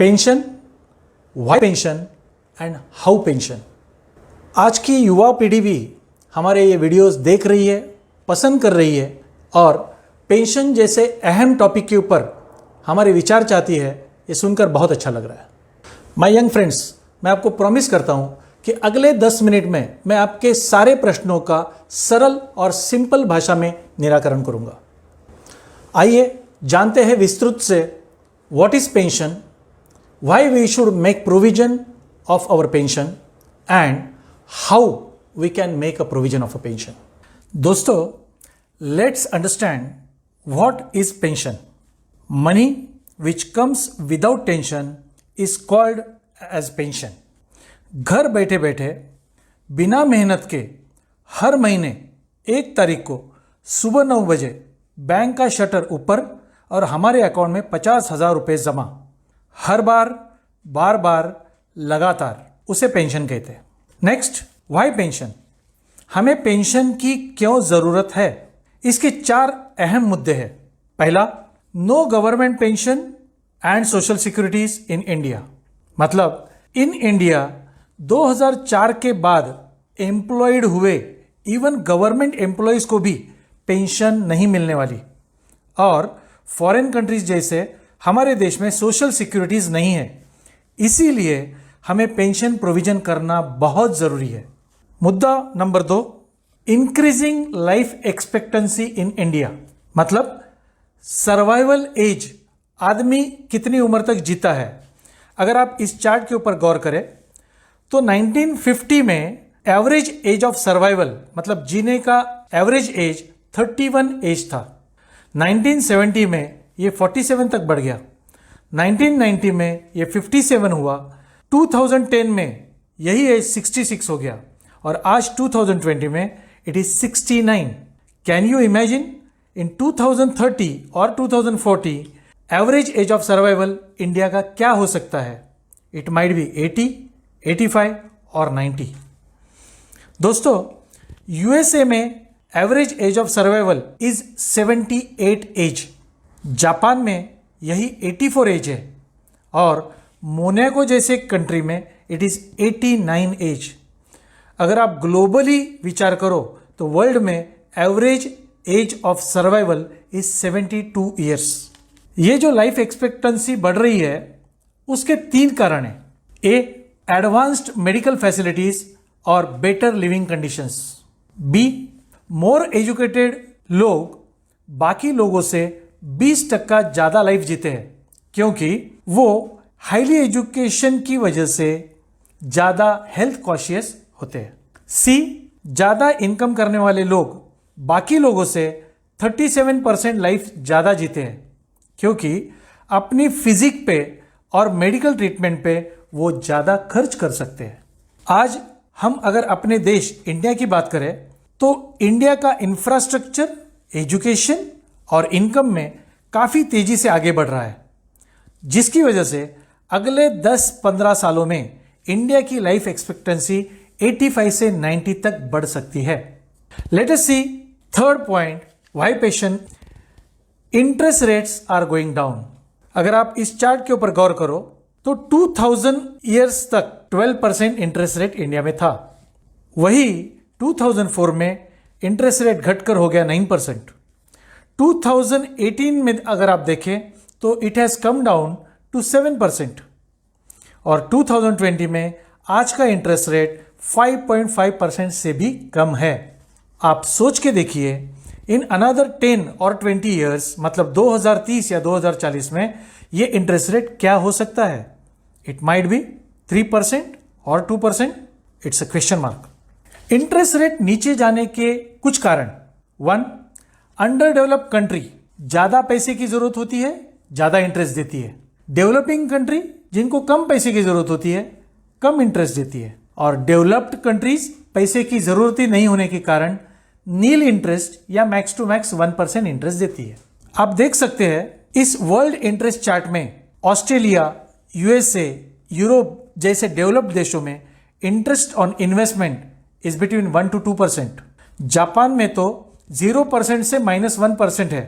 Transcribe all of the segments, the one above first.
Pension, why pension and how pension. आज की युवा पीढ़ी भी हमारे ये वीडियोस देख रही है, पसंद कर रही है और पेंशन जैसे अहम टॉपिक के ऊपर हमारे विचार चाहती है। ये सुनकर बहुत अच्छा लग रहा है। माय यंग फ्रेंड्स, मैं आपको प्रॉमिस करता हूं कि अगले 10 मिनट में मैं आपके सारे प्रश्नों का सरल और सिंपल भाषा में निराकरण करूंगा। आइए जानते हैं विस्तृत से what is pension, why we should make provision of our pension and how we can make a provision of a pension. दोस्तों, let's understand what is pension. Money which comes without tension is called as pension. घर बैठे बैठे बिना मेहनत के हर महीने 1 तारीख को सुबह 9 बजे बैंक का शटर ऊपर और हमारे अकाउंट में 50,000 रुपये जमा, हर बार बार बार लगातार, उसे पेंशन कहते हैं। Next, why pension. हमें पेंशन की क्यों जरूरत है, इसके 4 अहम मुद्दे हैं। पहला, no government pension and social securities in India. मतलब इन इंडिया 2004 के बाद एम्प्लॉयड हुए इवन गवर्नमेंट एम्प्लॉयज को भी पेंशन नहीं मिलने वाली। और फॉरेन कंट्रीज जैसे हमारे देश में सोशल सिक्योरिटीज नहीं है, इसीलिए हमें पेंशन प्रोविजन करना बहुत जरूरी है। मुद्दा नंबर 2, इंक्रीजिंग लाइफ एक्सपेक्टेंसी इन इंडिया। मतलब सर्वाइवल एज, आदमी कितनी उम्र तक जीता है। अगर आप इस चार्ट के ऊपर गौर करें तो 1950 में एवरेज एज ऑफ सर्वाइवल, मतलब जीने का एवरेज एज 31 एज था। 1970 में ये 47 तक बढ़ गया, 1990 में ये 57 हुआ, 2010 में यही एज 66 हो गया और आज 2020 में it is 69। Can you imagine in 2030 और 2040 average age of survival India का क्या हो सकता है? इट माइट बी 80, 85 और 90। दोस्तों, यूएसए में average age of survival is 78 age, Japan में यही 84 एज है और मोनाको जैसे कंट्री में इट इज 89 एज। अगर आप ग्लोबली विचार करो तो वर्ल्ड में average age of survival is 72 years. ये जो लाइफ एक्सपेक्टेंसी बढ़ रही है उसके 3 कारण हैं। ए, एडवांस्ड मेडिकल फैसिलिटीज और better living conditions. B, more educated लोग बाकी लोगों से 20% ज्यादा लाइफ जीते हैं क्योंकि वो हाईली एजुकेशन की वजह से ज्यादा हेल्थ कॉशियस होते हैं। सी, ज्यादा इनकम करने वाले लोग बाकी लोगों से 37% लाइफ ज्यादा जीते हैं क्योंकि अपनी फिजिक पे और मेडिकल ट्रीटमेंट पे वो ज्यादा खर्च कर सकते हैं। आज हम अगर अपने देश इंडिया की बात करें तो इंडिया का इंफ्रास्ट्रक्चर, एजुकेशन और इनकम में काफी तेजी से आगे बढ़ रहा है, जिसकी वजह से अगले 10-15 सालों में इंडिया की लाइफ एक्सपेक्टेंसी 85 से 90 तक बढ़ सकती है। Let us see third point, why pension. Interest rates are going down. अगर आप इस चार्ट के ऊपर गौर करो तो 2000 ईयर्स तक 12% इंटरेस्ट रेट इंडिया में था। वही 2004 में इंटरेस्ट रेट घटकर हो गया 9%। 2018 में अगर आप देखें तो it has come down to 7% और 2020 में आज का इंटरेस्ट रेट 5.5% से भी कम है। आप सोच के देखिए, इन अनदर 10 और 20 ईयर्स, मतलब 2030 या 2040 में ये इंटरेस्ट रेट क्या हो सकता है? इट माइट बी 3% और 2%। It's a question mark. Interest rate नीचे जाने के कुछ कारण। 1, अंडर डेवलप्ड कंट्री, ज्यादा पैसे की जरूरत होती है, ज्यादा इंटरेस्ट देती है। डेवलपिंग कंट्री, जिनको कम पैसे की जरूरत होती है, कम इंटरेस्ट देती है। और डेवलप्ड कंट्रीज पैसे की जरूरत ही नहीं होने के कारण नील इंटरेस्ट या मैक्स टू मैक्स 1% इंटरेस्ट देती है। आप देख सकते हैं इस वर्ल्ड इंटरेस्ट चार्ट में ऑस्ट्रेलिया, यूएसए, यूरोप जैसे डेवलप्ड देशों में interest on investment is between 1 to 2%। Japan में तो 0% से -1% है।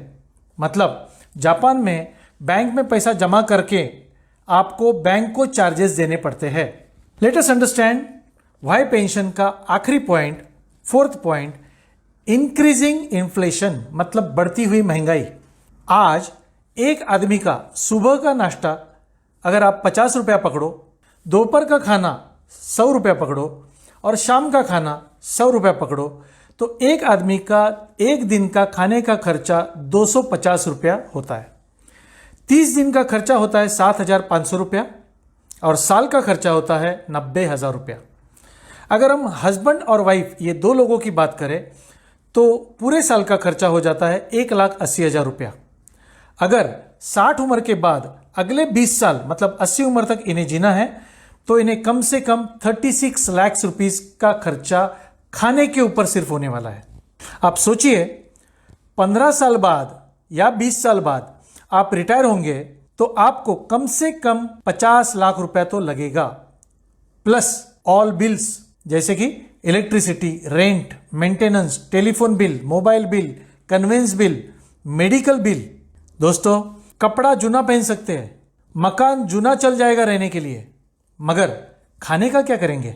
मतलब जापान में बैंक में पैसा जमा करके आपको बैंक को चार्जेस देने पड़ते हैं। Let us understand why pension का आखिरी point, fourth point, increasing inflation मतलब बढ़ती हुई महंगाई। आज एक आदमी का सुबह का नाश्ता अगर आप 50 रुपया पकड़ो, दोपहर का खाना 100 रुपया पकड़ो और शाम का खाना 100 रुपया पकड़ो, तो एक आदमी का एक दिन का खाने का खर्चा 250 रुपया होता है। 30 दिन का खर्चा होता है 7,500 रुपया और साल का खर्चा होता है 90,000 रुपया। अगर हम हस्बैंड और वाइफ ये दो लोगों की बात करें तो पूरे साल का खर्चा हो जाता है 1,80,000 रुपया। अगर 60 उम्र के बाद अगले 20 साल मतलब 80 उम्र तक इन्हें जीना है तो इन्हें कम से कम 36 लाख रुपीस का खर्चा खाने के ऊपर सिर्फ होने वाला है। आप सोचिए 15 साल बाद या 20 साल बाद आप रिटायर होंगे तो आपको कम से कम 50 लाख रुपया तो लगेगा, प्लस ऑल बिल्स जैसे कि electricity, rent, maintenance, telephone bill, mobile bill, conveyance bill, medical bill. दोस्तों, कपड़ा जूना पहन सकते हैं, मकान जूना चल जाएगा रहने के लिए, मगर खाने का क्या करेंगे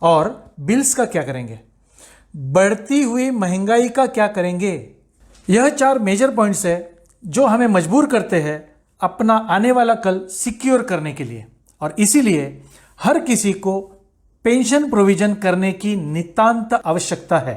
और बिल्स का क्या करेंगे? बढ़ती हुई महंगाई का क्या करेंगे? यह 4 मेजर पॉइंट्स है जो हमें मजबूर करते हैं अपना आने वाला कल सिक्योर करने के लिए, और इसीलिए हर किसी को पेंशन प्रोविजन करने की नितांत आवश्यकता है।